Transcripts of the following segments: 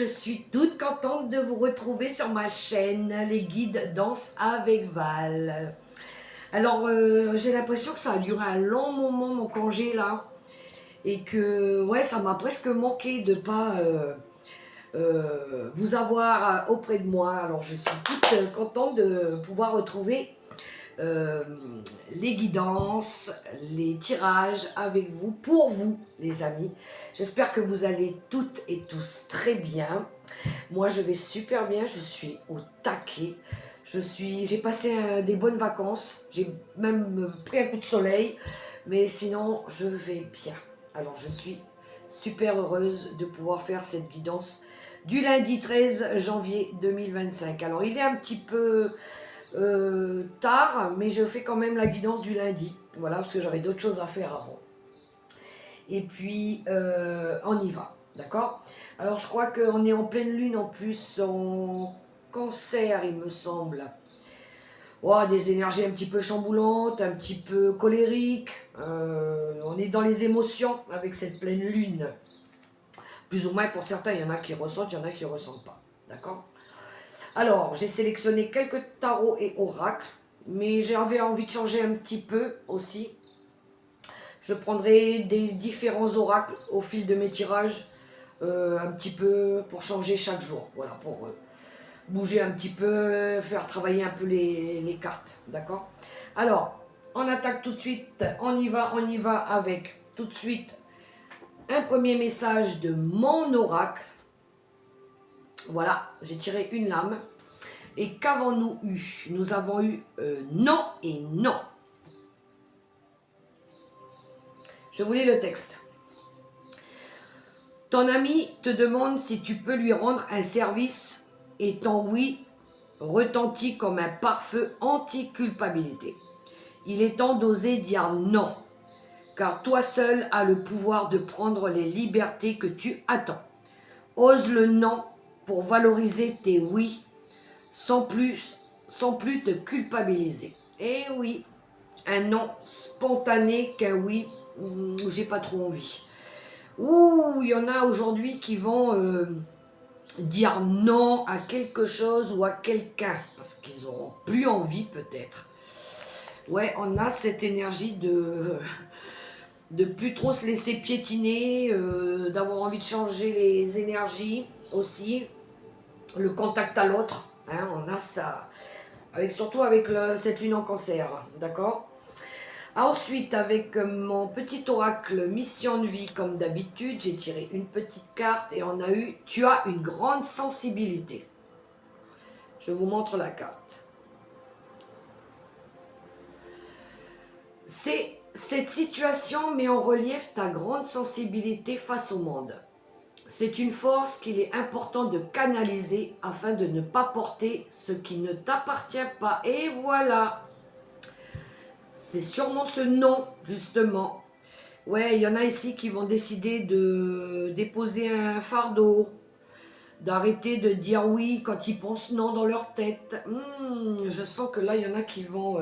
je suis toute contente de vous retrouver sur ma chaîne, les guides Danse avec Val. Alors, j'ai l'impression que ça a duré un long moment, mon congé, là. Et que, ouais, ça m'a presque manqué de pas vous avoir auprès de moi. Alors, je suis toute contente de pouvoir retrouver euh, les guidances, les tirages avec vous, pour vous, les amis. J'espère que vous allez toutes et tous très bien. Moi, je vais super bien, je suis au taquet. J'ai passé des bonnes vacances, j'ai même pris un coup de soleil, mais sinon, je vais bien. Alors, je suis super heureuse de pouvoir faire cette guidance du lundi 13 janvier 2025. Alors, il est un petit peu tard, mais je fais quand même la guidance du lundi. Voilà, parce que j'avais d'autres choses à faire avant. Et puis, on y va, d'accord? Alors, je crois qu'on est en pleine lune en plus, en cancer, il me semble. Oh, des énergies un petit peu chamboulantes, un petit peu colériques. On est dans les émotions avec cette pleine lune. Plus ou moins pour certains, il y en a qui ressentent, il y en a qui ne ressentent pas. D'accord? Alors, j'ai sélectionné quelques tarots et oracles, mais j'avais envie de changer un petit peu aussi. Je prendrai des différents oracles au fil de mes tirages, un petit peu pour changer chaque jour. Voilà, pour bouger un petit peu, faire travailler un peu les cartes. D'accord? Alors, on attaque tout de suite. On y va avec tout de suite un premier message de mon oracle. Voilà, j'ai tiré une lame. Et qu'avons-nous eu? Nous avons eu non et non. Je vous lis le texte. Ton ami te demande si tu peux lui rendre un service et ton oui retentit comme un pare-feu anti-culpabilité. Il est temps d'oser dire non, car toi seul as le pouvoir de prendre les libertés que tu attends. Ose le non pour valoriser tes oui sans plus te culpabiliser. Et oui, un non spontané qu'un oui où j'ai pas trop envie. Ouh, il y en a aujourd'hui qui vont dire non à quelque chose ou à quelqu'un parce qu'ils n'auront plus envie peut-être. Ouais, on a cette énergie de plus trop se laisser piétiner, d'avoir envie de changer les énergies aussi, le contact à l'autre, hein, on a ça, surtout avec cette lune en cancer, d'accord. Ensuite, avec mon petit oracle mission de vie, comme d'habitude, j'ai tiré une petite carte et on a eu « Tu as une grande sensibilité ». Je vous montre la carte. Cette situation met en relief ta grande sensibilité face au monde. C'est une force qu'il est important de canaliser afin de ne pas porter ce qui ne t'appartient pas. Et voilà, c'est sûrement ce non, justement. Ouais, il y en a ici qui vont décider de déposer un fardeau, d'arrêter de dire oui quand ils pensent non dans leur tête. Je sens que là, il y en a qui vont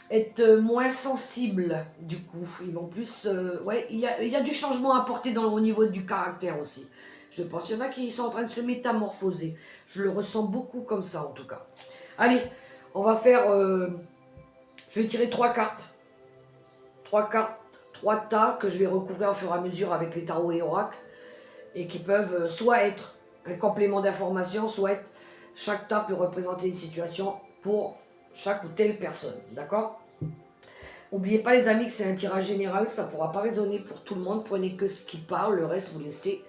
être moins sensibles, du coup. Ils vont plus... ouais, il y a du changement à apporter au niveau du caractère aussi. Je pense qu'il y en a qui sont en train de se métamorphoser. Je le ressens beaucoup comme ça, en tout cas. Allez, on va faire... je vais tirer 3 cartes. 3 cartes, 3 tas que je vais recouvrir au fur et à mesure avec les tarots et oracles. Et qui peuvent soit être un complément d'information, soit être... Chaque tas peut représenter une situation pour chaque ou telle personne, d'accord? N'oubliez pas les amis que c'est un tirage général, ça ne pourra pas résonner pour tout le monde, prenez que ce qui parle, le reste vous laissez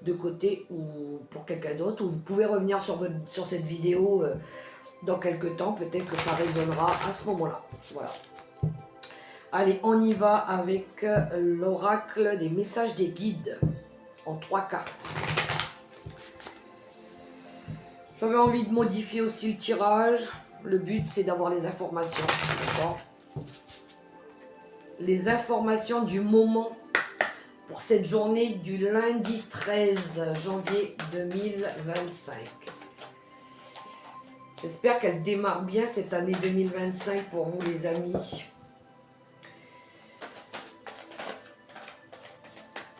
de côté ou pour quelqu'un d'autre, ou vous pouvez revenir sur cette vidéo dans quelques temps, peut-être que ça résonnera à ce moment-là, voilà. Allez, on y va avec l'oracle des messages des guides, en 3 cartes. J'avais envie de modifier aussi le tirage. Le but, c'est d'avoir les informations. D'accord ? Les informations du moment pour cette journée du lundi 13 janvier 2025. J'espère qu'elle démarre bien cette année 2025 pour vous, les amis.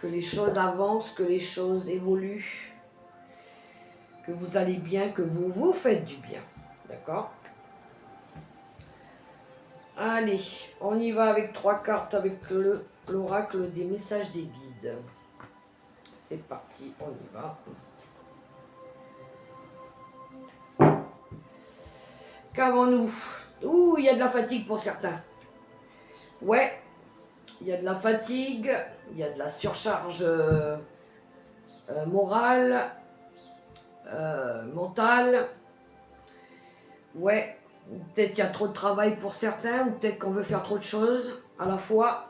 que les choses avancent, que les choses évoluent, que vous allez bien, que vous vous faites du bien. D'accord? Allez, on y va avec 3 cartes avec l'oracle des messages des guides. C'est parti, on y va. Qu'avons-nous? Ouh, il y a de la fatigue pour certains. Ouais, il y a de la fatigue, il y a de la surcharge morale, mentale. Ouais, peut-être qu'il y a trop de travail pour certains, ou peut-être qu'on veut faire trop de choses à la fois.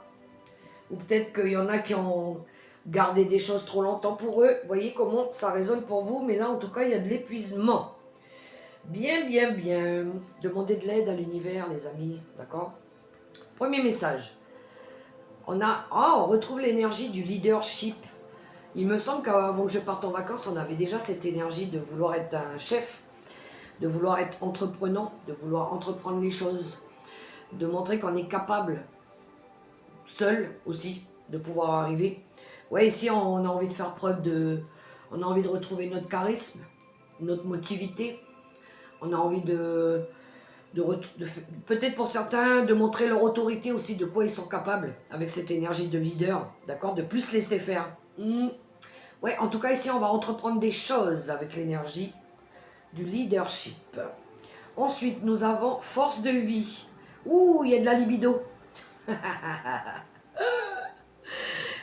Ou peut-être qu'il y en a qui ont gardé des choses trop longtemps pour eux. Vous voyez comment ça résonne pour vous, mais là en tout cas il y a de l'épuisement. Bien, bien, bien. Demandez de l'aide à l'univers, les amis, d'accord? Premier message. On retrouve l'énergie du leadership. Il me semble qu'avant que je parte en vacances, on avait déjà cette énergie de vouloir être un chef, de vouloir être entreprenant, de vouloir entreprendre les choses, de montrer qu'on est capable, seul aussi, de pouvoir arriver. Ouais, ici on a envie de faire preuve de... On a envie de retrouver notre charisme, notre motivité. On a envie peut-être pour certains, de montrer leur autorité aussi, de quoi ils sont capables avec cette énergie de leader, d'accord? De plus laisser faire. Ouais, en tout cas ici on va entreprendre des choses avec l'énergie du leadership. Ensuite nous avons force de vie. Ouh, il y a de la libido.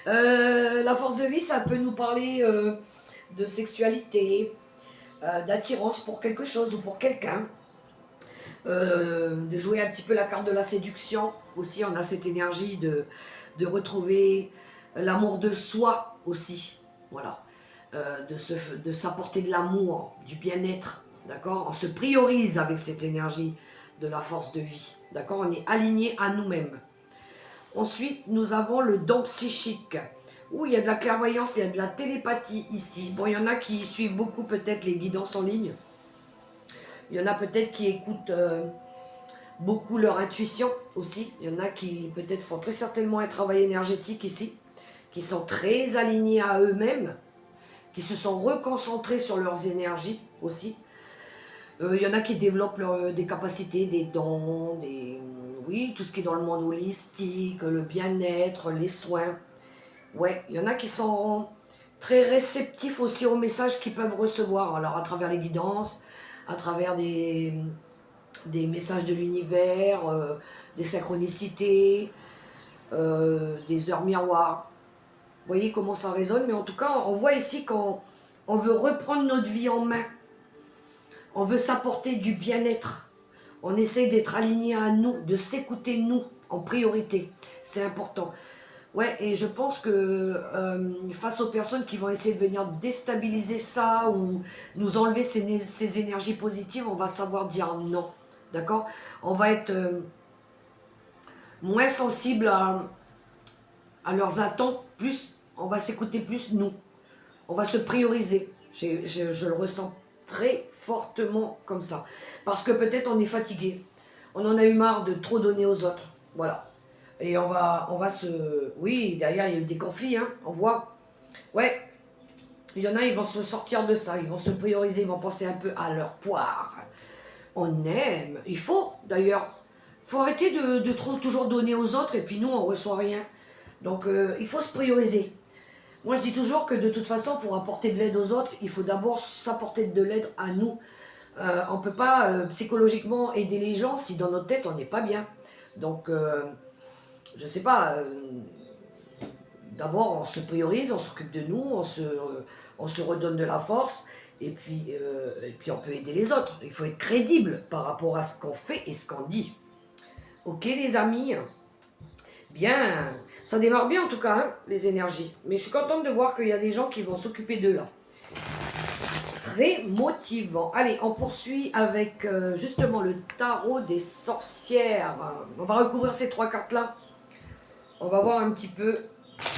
La force de vie, ça peut nous parler de sexualité, d'attirance pour quelque chose ou pour quelqu'un. De jouer un petit peu la carte de la séduction. Aussi, on a cette énergie de retrouver l'amour de soi aussi. Voilà. De s'apporter de l'amour, du bien-être. D'accord? On se priorise avec cette énergie de la force de vie. D'accord? On est aligné à nous-mêmes. Ensuite, nous avons le don psychique. Où il y a de la clairvoyance, il y a de la télépathie ici. Bon, il y en a qui suivent beaucoup peut-être les guidances en ligne. Il y en a peut-être qui écoutent beaucoup leur intuition aussi. Il y en a qui peut-être font très certainement un travail énergétique ici, qui sont très alignés à eux-mêmes, qui se sont reconcentrés sur leurs énergies aussi. Il y en a qui développent des capacités, des dons, oui, tout ce qui est dans le monde holistique, le bien-être, les soins. Ouais, il y en a qui sont très réceptifs aussi aux messages qu'ils peuvent recevoir, alors à travers les guidances, à travers des messages de l'univers, des synchronicités, des heures miroirs. Vous voyez comment ça résonne, mais en tout cas, on voit ici qu'on veut reprendre notre vie en main. On veut s'apporter du bien-être. On essaie d'être aligné à nous, de s'écouter nous en priorité. C'est important. Ouais, et je pense que face aux personnes qui vont essayer de venir déstabiliser ça ou nous enlever ces énergies positives, on va savoir dire non. D'accord? On va être moins sensible à leurs attentes, plus on va s'écouter plus nous. On va se prioriser. Je le ressens très fortement comme ça. Parce que peut-être on est fatigué. On en a eu marre de trop donner aux autres. Voilà. Et on va se... Oui, derrière, il y a eu des conflits, hein, on voit. Ouais, il y en a, ils vont se sortir de ça, ils vont se prioriser, ils vont penser un peu à leur poire. On aime, il faut, d'ailleurs, il faut arrêter de trop toujours donner aux autres, et puis nous, on reçoit rien. Donc, il faut se prioriser. Moi, je dis toujours que de toute façon, pour apporter de l'aide aux autres, il faut d'abord s'apporter de l'aide à nous. On ne peut pas psychologiquement aider les gens si dans notre tête, on n'est pas bien. Donc... je sais pas, d'abord on se priorise, on s'occupe de nous, on se redonne de la force, et puis on peut aider les autres. Il faut être crédible par rapport à ce qu'on fait et ce qu'on dit. Ok les amis? Bien, ça démarre bien en tout cas, hein, les énergies. Mais je suis contente de voir qu'il y a des gens qui vont s'occuper d'eux là. Très motivant. Allez, on poursuit avec justement le tarot des sorcières. On va recouvrir ces 3 cartes là. On va voir un petit peu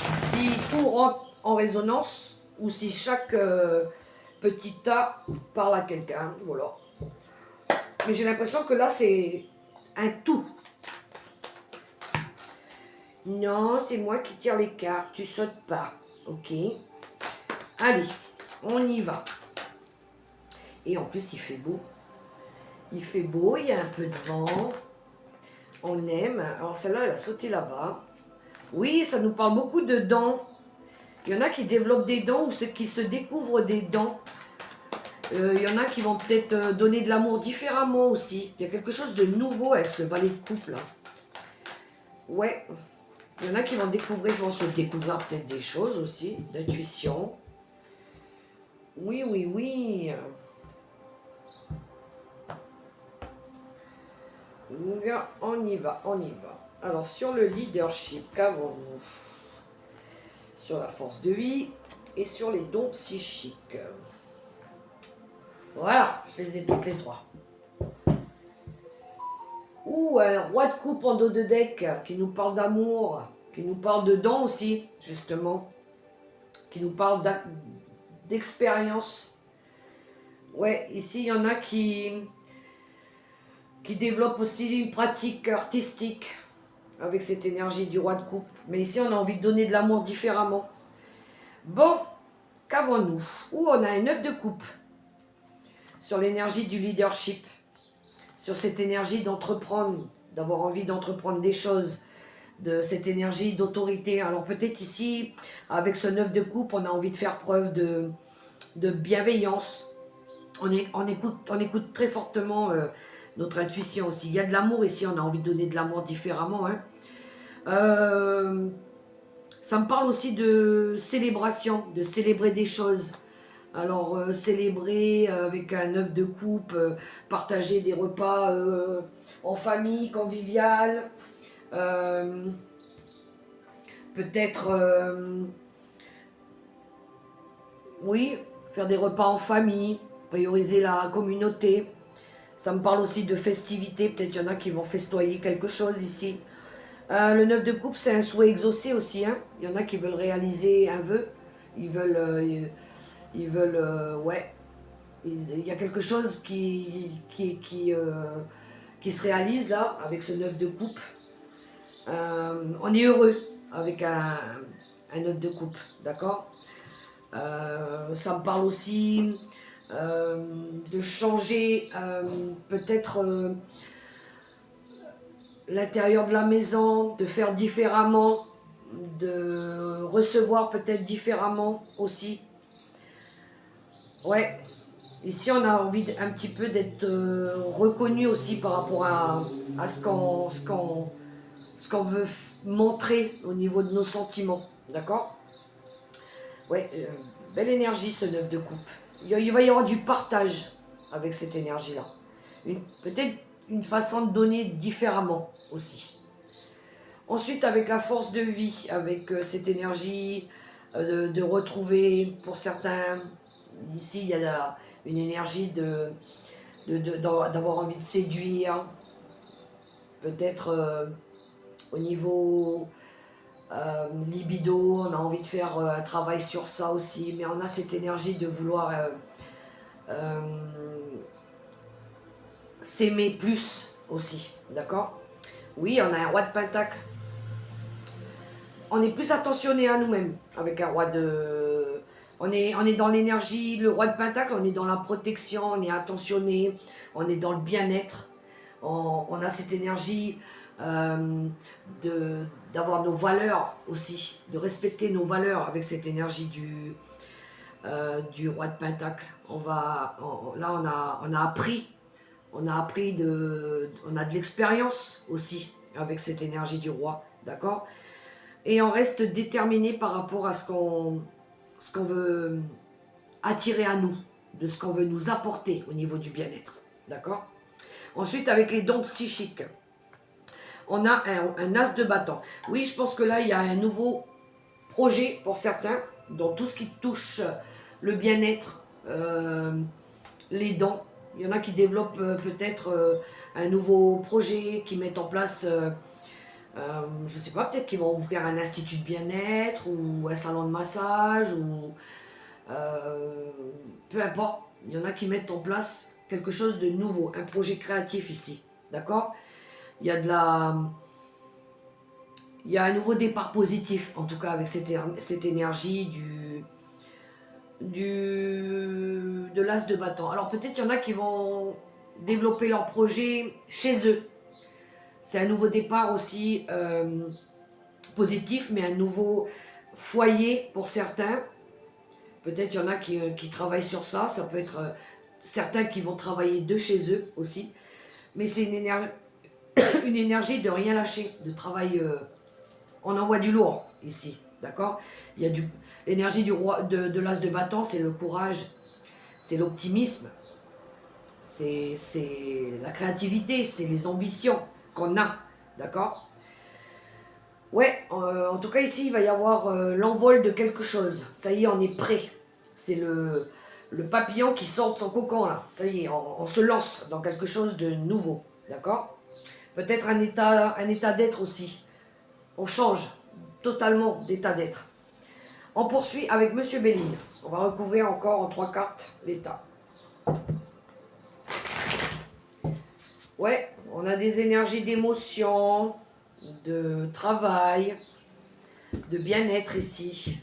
si tout rentre en résonance ou si chaque petit tas parle à quelqu'un. Voilà. Mais j'ai l'impression que là, c'est un tout. Non, c'est moi qui tire les cartes. Tu sautes pas. Ok. Allez, on y va. Et en plus, il fait beau. Il fait beau, il y a un peu de vent. On aime. Alors celle-là, elle a sauté là-bas. Oui, ça nous parle beaucoup de dents. Il y en a qui développent des dents ou ceux qui se découvrent des dents. Il y en a qui vont peut-être donner de l'amour différemment aussi. Il y a quelque chose de nouveau avec ce valet de coupe là. Ouais. Il y en a qui vont se découvrir peut-être des choses aussi, d'intuition. Oui, oui, oui. On y va, on y va. Alors, sur le leadership, qu'avons-nous? Sur la force de vie et sur les dons psychiques. Voilà, je les ai toutes les trois. Ouh, un roi de coupe en dos de deck qui nous parle d'amour, qui nous parle de dons aussi, justement, qui nous parle d'expérience. Ouais, ici, il y en a qui développent aussi une pratique artistique avec cette énergie du roi de coupe. Mais ici, on a envie de donner de l'amour différemment. Bon, qu'avons-nous? Ouh, on a un 9 de coupe sur l'énergie du leadership, sur cette énergie d'entreprendre, d'avoir envie d'entreprendre des choses, de cette énergie d'autorité. Alors peut-être ici, avec ce 9 de coupe, on a envie de faire preuve de bienveillance. On écoute très fortement notre intuition aussi. Il y a de l'amour ici, on a envie de donner de l'amour différemment. Hein. Ça me parle aussi de célébration, de célébrer des choses. Alors, célébrer avec un œuf de coupe, partager des repas en famille, convivial. Peut-être, oui, faire des repas en famille, prioriser la communauté. Ça me parle aussi de festivités. Peut-être qu'il y en a qui vont festoyer quelque chose ici. Le 9 de coupe, c'est un souhait exaucé aussi. Hein. Il y en a qui veulent réaliser un vœu. Ils veulent, ouais. Il y a quelque chose qui se réalise là, avec ce 9 de coupe. On est heureux avec un 9 de coupe, d'accord. Ça me parle aussi de changer peut-être l'intérieur de la maison, de faire différemment, de recevoir peut-être différemment aussi. Ouais, ici on a envie un petit peu d'être reconnu aussi par rapport à ce qu'on veut montrer au niveau de nos sentiments, d'accord. Ouais, belle énergie ce 9 de coupe. Il va y avoir du partage avec cette énergie-là. Peut-être une façon de donner différemment aussi. Ensuite, avec la force de vie, avec cette énergie de retrouver, pour certains, ici, il y a une énergie d'avoir envie de séduire, peut-être au niveau libido, on a envie de faire un travail sur ça aussi, mais on a cette énergie de vouloir s'aimer plus aussi, d'accord. Oui, on a un roi de pentacle. On est plus attentionné à nous-mêmes avec un roi de... On est dans l'énergie, le roi de pentacle, on est dans la protection, on est attentionné, on est dans le bien-être. On a cette énergie d'avoir nos valeurs aussi, de respecter nos valeurs avec cette énergie du roi de pentacle. Là, on a appris, on a de l'expérience aussi avec cette énergie du roi, d'accord. Et on reste déterminé par rapport à ce qu'on veut attirer à nous, de ce qu'on veut nous apporter au niveau du bien-être, d'accord. Ensuite, avec les dons psychiques, on a un as de bâton. Oui, je pense que là, il y a un nouveau projet pour certains, dans tout ce qui touche le bien-être, les dons. Il y en a qui développent peut-être un nouveau projet, qui mettent en place, je ne sais pas, peut-être qu'ils vont ouvrir un institut de bien-être, ou un salon de massage, ou peu importe. Il y en a qui mettent en place quelque chose de nouveau, un projet créatif ici, d'accord. Il y a il y a un nouveau départ positif, en tout cas avec cette énergie de l'as de bâton. Alors peut-être il y en a qui vont développer leur projet chez eux. C'est un nouveau départ aussi positif, mais un nouveau foyer pour certains. Peut-être il y en a qui travaillent sur ça. Ça peut être certains qui vont travailler de chez eux aussi. Mais c'est une énergie de rien lâcher, de travail. On envoie du lourd ici, d'accord? Il y a l'énergie du roi de l'as de bâton, c'est le courage, c'est l'optimisme, c'est la créativité, c'est les ambitions qu'on a, d'accord? Ouais, en tout cas ici, il va y avoir l'envol de quelque chose. Ça y est, on est prêt. C'est le papillon qui sort de son cocon, là. Ça y est, on se lance dans quelque chose de nouveau, d'accord? Peut-être un état d'être aussi. On change totalement d'état d'être. On poursuit avec Monsieur Béline. On va recouvrir encore en 3 cartes l'état. Ouais, on a des énergies d'émotion, de travail, de bien-être ici.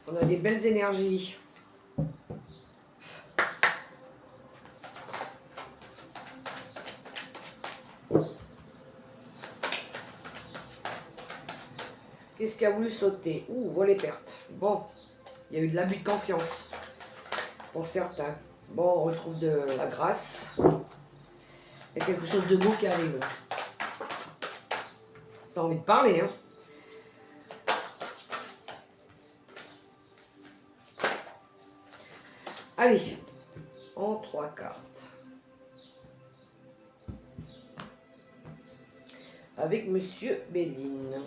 On a des belles énergies. Qu'est-ce qui a voulu sauter? Ouh, voler perte. Bon, il y a eu de l'abus de confiance pour certains. Bon, on retrouve de la grâce. Il y a quelque chose de beau qui arrive. Ça a envie de parler, hein. Allez, en 3 cartes. Avec Monsieur Béline.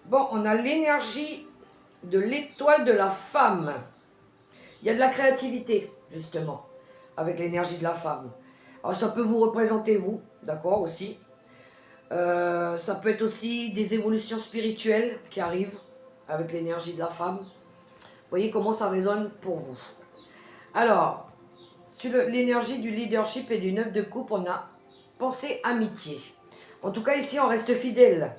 Bon, on a l'énergie de l'étoile de la femme. Il y a de la créativité, justement, avec l'énergie de la femme. Alors, ça peut vous représenter, vous, d'accord, aussi. Ça peut être aussi des évolutions spirituelles qui arrivent avec l'énergie de la femme. Vous voyez comment ça résonne pour vous. Alors, sur l'énergie du leadership et du 9 de coupe, on a pensée amitié. En tout cas, ici, on reste fidèle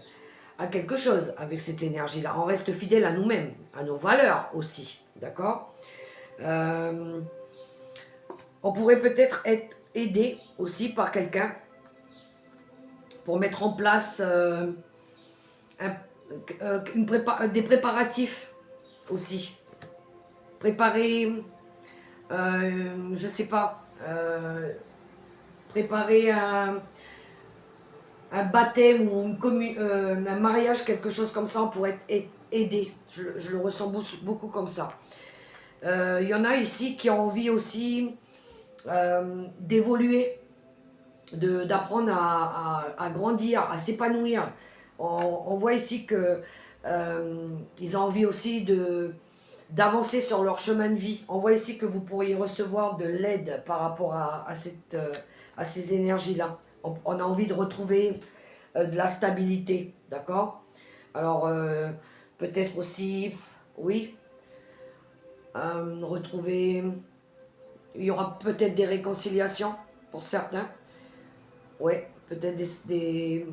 à quelque chose avec cette énergie-là. On reste fidèle à nous-mêmes, à nos valeurs aussi, d'accord? On pourrait peut-être être aidé aussi par quelqu'un pour mettre en place des préparatifs aussi. Préparer, je sais pas, préparer un baptême ou un mariage, quelque chose comme ça, on pourrait être aidé. Je le ressens beaucoup comme ça. Il y en a ici qui ont envie aussi d'évoluer, d'apprendre à grandir, à s'épanouir. On voit ici que ils ont envie aussi d'avancer sur leur chemin de vie. On voit ici que vous pourriez recevoir de l'aide par rapport à ces énergies-là. On a envie de retrouver de la stabilité, d'accord? Alors, peut-être aussi, oui, retrouver... Il y aura peut-être des réconciliations pour certains. Oui, peut-être des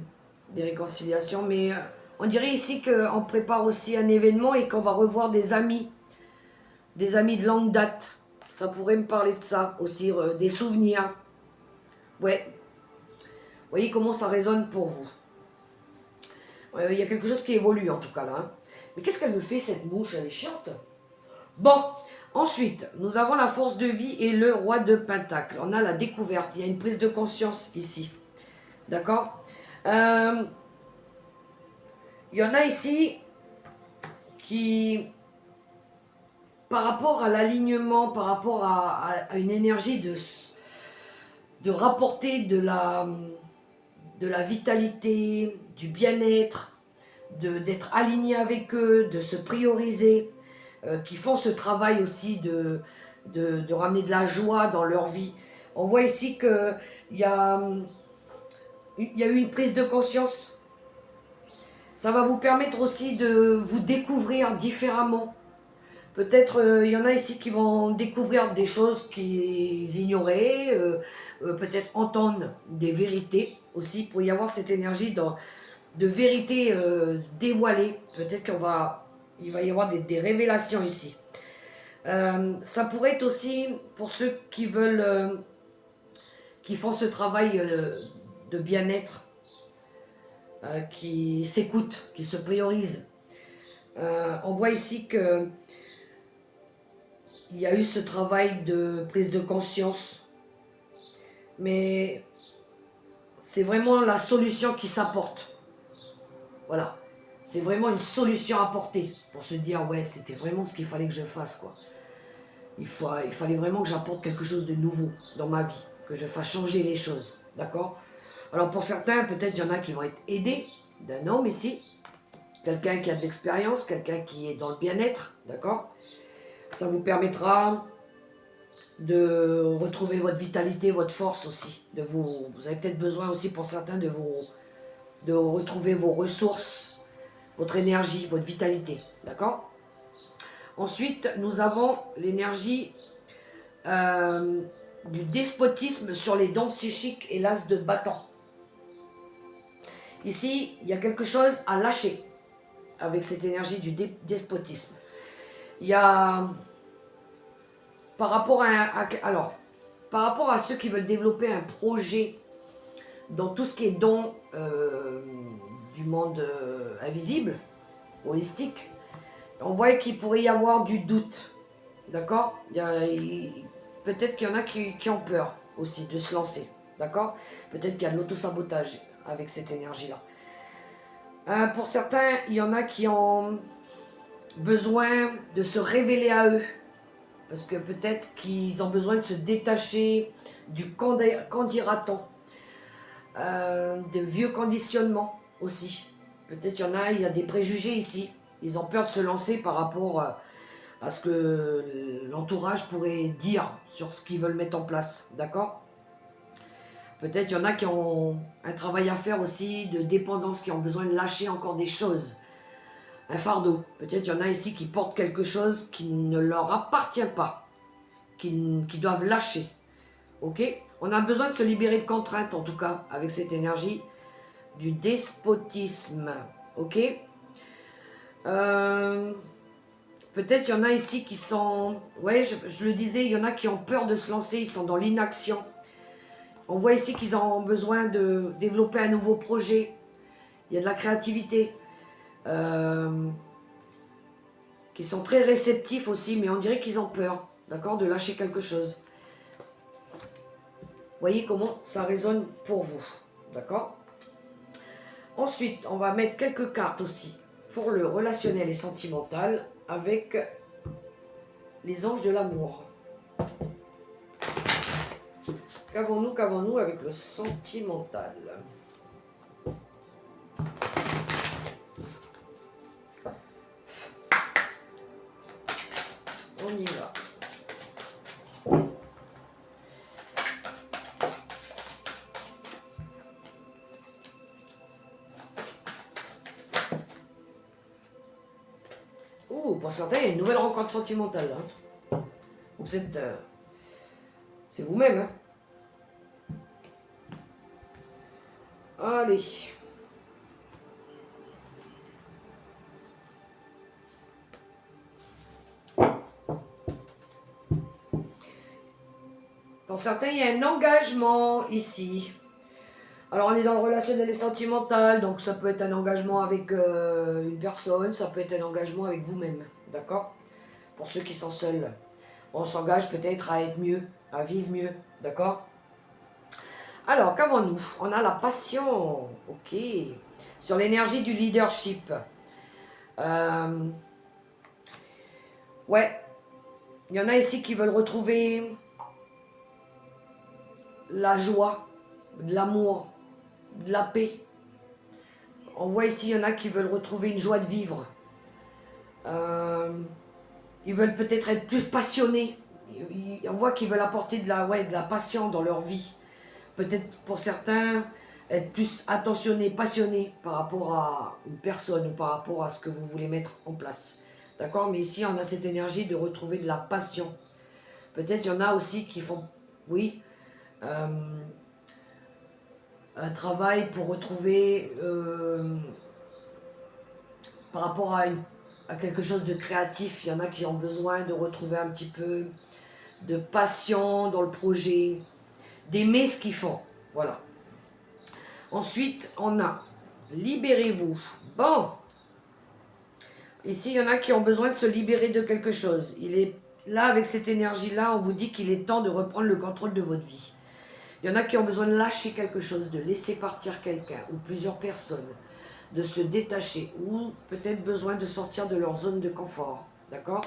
réconciliations, mais on dirait ici qu'on prépare aussi un événement et qu'on va revoir des amis de longue date. Ça pourrait me parler de ça aussi, des souvenirs. Ouais. Vous voyez comment ça résonne pour vous. Il y a quelque chose qui évolue en tout cas là. Hein. Mais qu'est-ce qu'elle me fait cette mouche? Elle est chiante. Bon, ensuite, nous avons la force de vie et le roi de Pentacle. On a la découverte, il y a une prise de conscience ici. D'accord? Il y en a ici qui, par rapport à l'alignement, par rapport à une énergie de rapporter de la vitalité, du bien-être, d'être aligné avec eux, de se prioriser, qui font ce travail aussi de ramener de la joie dans leur vie. On voit ici qu'il y a eu une prise de conscience. Ça va vous permettre aussi de vous découvrir différemment. Peut-être il y en a ici qui vont découvrir des choses qu'ils ignoraient, peut-être entendre des vérités aussi, pour y avoir cette énergie de vérité dévoilée. Peut-être il va y avoir des révélations ici. Ça pourrait être aussi pour ceux qui veulent, qui font ce travail de bien-être, qui s'écoutent, qui se priorisent. On voit ici que il y a eu ce travail de prise de conscience, mais c'est vraiment la solution qui s'apporte. Voilà, c'est vraiment une solution apportée pour se dire ouais, c'était vraiment ce qu'il fallait que je fasse quoi. Il fallait vraiment que j'apporte quelque chose de nouveau dans ma vie, que je fasse changer les choses, d'accord? Alors pour certains, peut-être il y en a qui vont être aidés d'un homme ici, quelqu'un qui a de l'expérience, quelqu'un qui est dans le bien-être, d'accord? Ça vous permettra de retrouver votre vitalité, votre force aussi. Vous avez peut-être besoin aussi pour certains de retrouver vos ressources, votre énergie, votre vitalité, d'accord? Ensuite, nous avons l'énergie du despotisme sur les dons psychiques et l'as de bâton. Ici, il y a quelque chose à lâcher avec cette énergie du despotisme. Il y a, par rapport par rapport à ceux qui veulent développer un projet dans tout ce qui est don du monde invisible, holistique, on voit qu'il pourrait y avoir du doute, d'accord? Peut-être qu'il y en a qui ont peur aussi de se lancer, d'accord? Peut-être qu'il y a de l'autosabotage avec cette énergie-là. Pour certains, il y en a qui ont besoin de se révéler à eux, parce que peut-être qu'ils ont besoin de se détacher du qu'en dira-t-on, des vieux conditionnements aussi. Peut-être il y a des préjugés ici. Ils ont peur de se lancer par rapport à ce que l'entourage pourrait dire sur ce qu'ils veulent mettre en place, d'accord? Peut-être il y en a qui ont un travail à faire aussi de dépendance, qui ont besoin de lâcher encore des choses. Un fardeau. Peut-être il y en a ici qui portent quelque chose qui ne leur appartient pas, qui doivent lâcher. Ok? On a besoin de se libérer de contraintes, en tout cas, avec cette énergie du despotisme. Ok? Peut-être il y en a ici qui sont... Ouais, je le disais, il y en a qui ont peur de se lancer, ils sont dans l'inaction. On voit ici qu'ils ont besoin de développer un nouveau projet. Il y a de la créativité. Qui sont très réceptifs aussi, mais on dirait qu'ils ont peur, d'accord, de lâcher quelque chose. Voyez comment ça résonne pour vous, d'accord? Ensuite, on va mettre quelques cartes aussi pour le relationnel et sentimental avec les anges de l'amour. Qu'avons-nous avec le sentimental? On y va. Oh, pour certains, il y a une nouvelle rencontre sentimentale. Hein. Vous êtes... c'est vous-même. Hein. Allez. Pour certains, il y a un engagement ici. Alors, on est dans le relationnel et sentimental, donc ça peut être un engagement avec une personne, ça peut être un engagement avec vous-même, d'accord? Pour ceux qui sont seuls, on s'engage peut-être à être mieux, à vivre mieux, d'accord? Alors, qu'avons-nous? On a la passion, ok. Sur l'énergie du leadership. Ouais, il y en a ici qui veulent retrouver la joie, de l'amour, de la paix. On voit ici, il y en a qui veulent retrouver une joie de vivre. Ils veulent peut-être être plus passionnés. On voit qu'ils veulent apporter de la passion dans leur vie. Peut-être pour certains, être plus attentionné, passionné par rapport à une personne ou par rapport à ce que vous voulez mettre en place. D'accord? Mais ici, on a cette énergie de retrouver de la passion. Peut-être il y en a aussi qui font, oui, un travail pour retrouver, par rapport à quelque chose de créatif. Il y en a qui ont besoin de retrouver un petit peu de passion dans le projet, d'aimer ce qu'ils font. Voilà. Ensuite, on a libérez-vous. Bon, ici, il y en a qui ont besoin de se libérer de quelque chose. Il est là, avec cette énergie-là, on vous dit qu'il est temps de reprendre le contrôle de votre vie. Il y en a qui ont besoin de lâcher quelque chose, de laisser partir quelqu'un ou plusieurs personnes, de se détacher ou peut-être besoin de sortir de leur zone de confort. D'accord?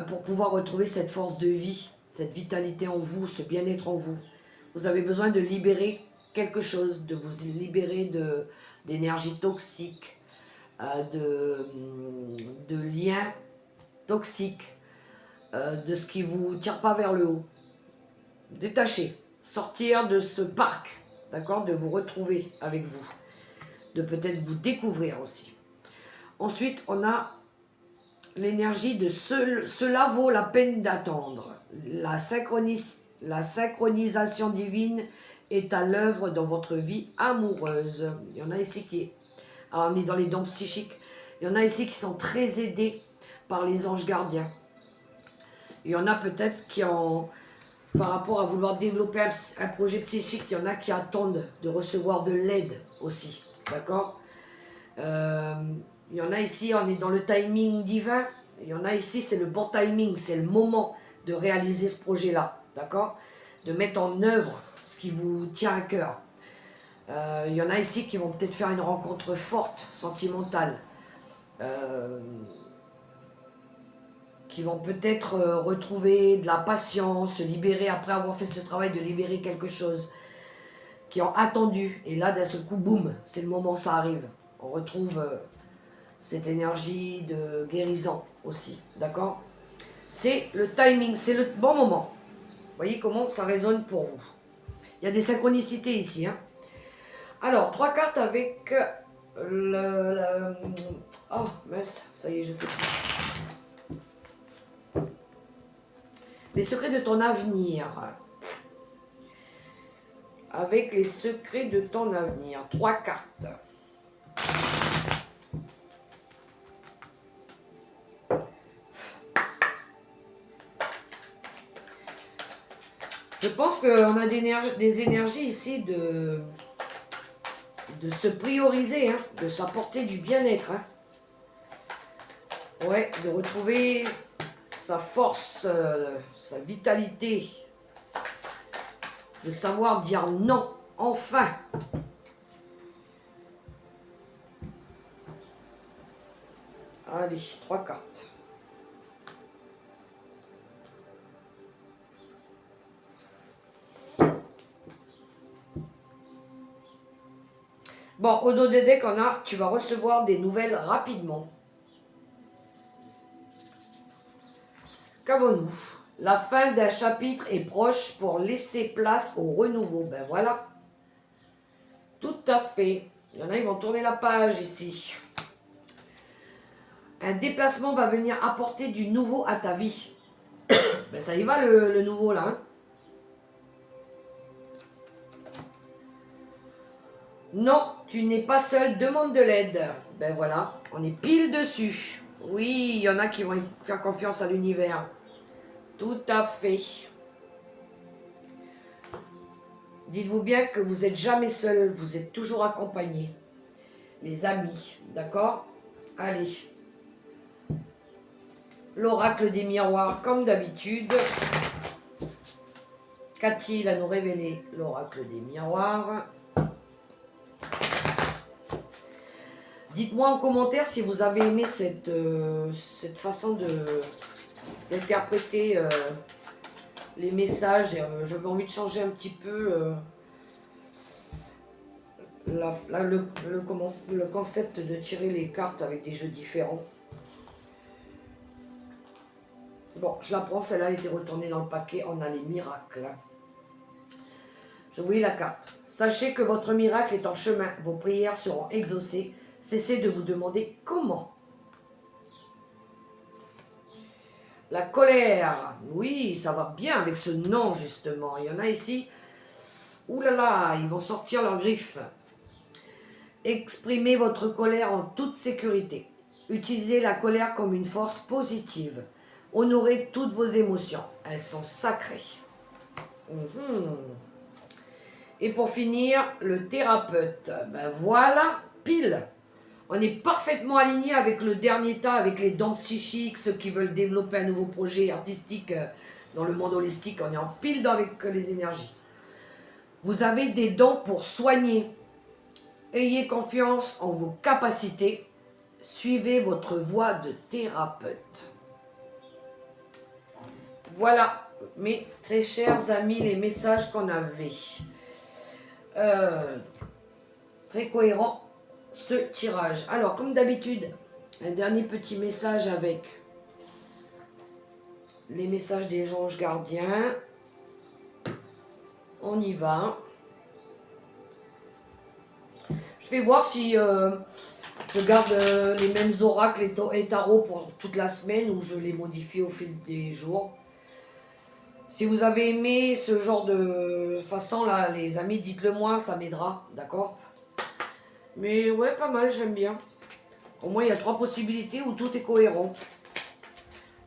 Pour pouvoir retrouver cette force de vie, cette vitalité en vous, ce bien-être en vous. Vous avez besoin de libérer quelque chose, de vous libérer d'énergie toxique, de liens toxiques, de ce qui ne vous tire pas vers le haut. Détacher, sortir de ce parc, d'accord, de vous retrouver avec vous, de peut-être vous découvrir aussi. Ensuite, on a l'énergie de cela vaut la peine d'attendre. La synchronisation divine est à l'œuvre dans votre vie amoureuse. Il y en a ici qui... Alors on est dans les dons psychiques. Il y en a ici qui sont très aidés par les anges gardiens. Il y en a peut-être qui ont... Par rapport à vouloir développer un projet psychique, il y en a qui attendent de recevoir de l'aide aussi. D'accord? Il y en a ici, on est dans le timing divin. Il y en a ici, c'est le bon timing, c'est le moment de réaliser ce projet-là. D'accord? De mettre en œuvre ce qui vous tient à cœur. Il y en a ici qui vont peut-être faire une rencontre forte, sentimentale. Qui vont peut-être retrouver de la patience, se libérer après avoir fait ce travail de libérer quelque chose. Qui ont attendu. Et là, d'un seul coup, boum, c'est le moment, ça arrive. On retrouve cette énergie de guérison aussi. D'accord? C'est le timing, c'est le bon moment. Vous voyez comment ça résonne pour vous. Il y a des synchronicités ici. Hein. Alors, 3 cartes avec oh, mince, ça y est, je sais plus. Les secrets de ton avenir. Avec les secrets de ton avenir. 3 cartes. Je pense qu'on a des énergies ici de se prioriser, hein, de s'apporter du bien-être. Hein. Ouais, de retrouver sa force, sa vitalité, de savoir dire non, enfin. Allez, 3 cartes. Bon, au dos de deck, on a, tu vas recevoir des nouvelles rapidement. Qu'avons-nous? La fin d'un chapitre est proche pour laisser place au renouveau. Ben voilà. Tout à fait. Il y en a, ils vont tourner la page ici. Un déplacement va venir apporter du nouveau à ta vie. Ben ça y va le nouveau là. Hein. Non, tu n'es pas seul, demande de l'aide. Ben voilà, on est pile dessus. Oui, il y en a qui vont faire confiance à l'univers. Tout à fait. Dites-vous bien que vous n'êtes jamais seul, vous êtes toujours accompagné. Les amis, d'accord? Allez. L'oracle des miroirs, comme d'habitude. Qu'a-t-il à nous révéler l'oracle des miroirs? Dites-moi en commentaire si vous avez aimé cette façon d'interpréter les messages. J'avais envie de changer un petit peu le concept de tirer les cartes avec des jeux différents. Bon, je la prends, celle-là a été retournée dans le paquet, on a les miracles. Je vous lis la carte. Sachez que votre miracle est en chemin. Vos prières seront exaucées. Cessez de vous demander comment. La colère. Oui, ça va bien avec ce nom, justement. Il y en a ici. Ouh là là, ils vont sortir leurs griffes. Exprimez votre colère en toute sécurité. Utilisez la colère comme une force positive. Honorez toutes vos émotions. Elles sont sacrées. Et pour finir, le thérapeute. Ben voilà, pile. On est parfaitement aligné avec le dernier tas, avec les dons psychiques, ceux qui veulent développer un nouveau projet artistique dans le monde holistique. On est en pile dans avec les énergies. Vous avez des dons pour soigner. Ayez confiance en vos capacités. Suivez votre voie de thérapeute. Voilà, mes très chers amis, les messages qu'on avait. Très cohérent ce tirage. Alors, comme d'habitude, un dernier petit message avec les messages des anges gardiens. On y va. Je vais voir si je garde les mêmes oracles et tarots pour toute la semaine ou je les modifie au fil des jours. Si vous avez aimé ce genre de façon là, les amis, dites-le moi, ça m'aidera, d'accord? Mais ouais, pas mal, j'aime bien. Au moins, il y a 3 possibilités où tout est cohérent.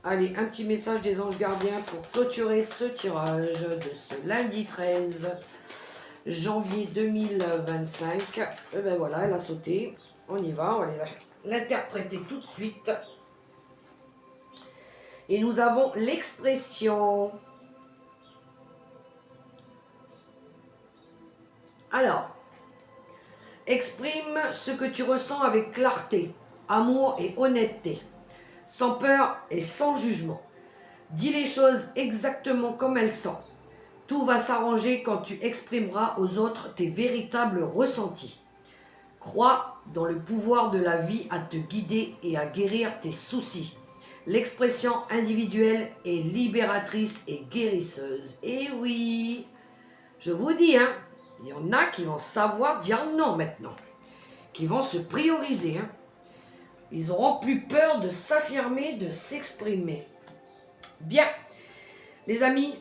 Allez, un petit message des anges gardiens pour clôturer ce tirage de ce lundi 13 janvier 2025. Et ben voilà, elle a sauté. On y va, on va aller l'interpréter tout de suite. Et nous avons l'expression. Alors, exprime ce que tu ressens avec clarté, amour et honnêteté, sans peur et sans jugement. Dis les choses exactement comme elles sont. Tout va s'arranger quand tu exprimeras aux autres tes véritables ressentis. Crois dans le pouvoir de la vie à te guider et à guérir tes soucis. L'expression individuelle est libératrice et guérisseuse. Et oui, je vous dis, hein, il y en a qui vont savoir dire non maintenant, qui vont se prioriser. Hein. Ils n'auront plus peur de s'affirmer, de s'exprimer. Bien, les amis,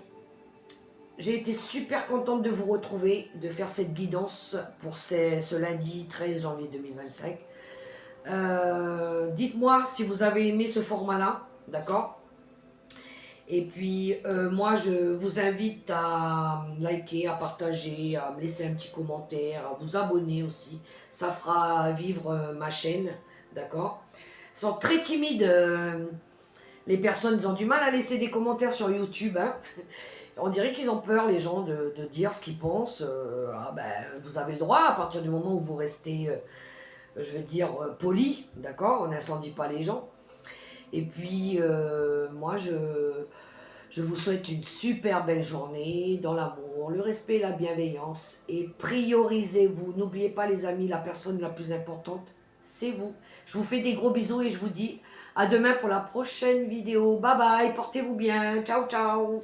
j'ai été super contente de vous retrouver, de faire cette guidance pour ce lundi 13 janvier 2025. Dites-moi si vous avez aimé ce format-là, d'accord? Et puis, moi, je vous invite à liker, à partager, à me laisser un petit commentaire, à vous abonner aussi. Ça fera vivre ma chaîne, d'accord? Ils sont très timides, les personnes, ils ont du mal à laisser des commentaires sur YouTube, hein. On dirait qu'ils ont peur, les gens, de dire ce qu'ils pensent. Ah ben, vous avez le droit, à partir du moment où vous restez, je veux dire, poli, d'accord? On n'incendie pas les gens. Et puis, moi, je vous souhaite une super belle journée dans l'amour, le respect et la bienveillance. Et priorisez-vous. N'oubliez pas, les amis, la personne la plus importante, c'est vous. Je vous fais des gros bisous et je vous dis à demain pour la prochaine vidéo. Bye bye, portez-vous bien. Ciao, ciao.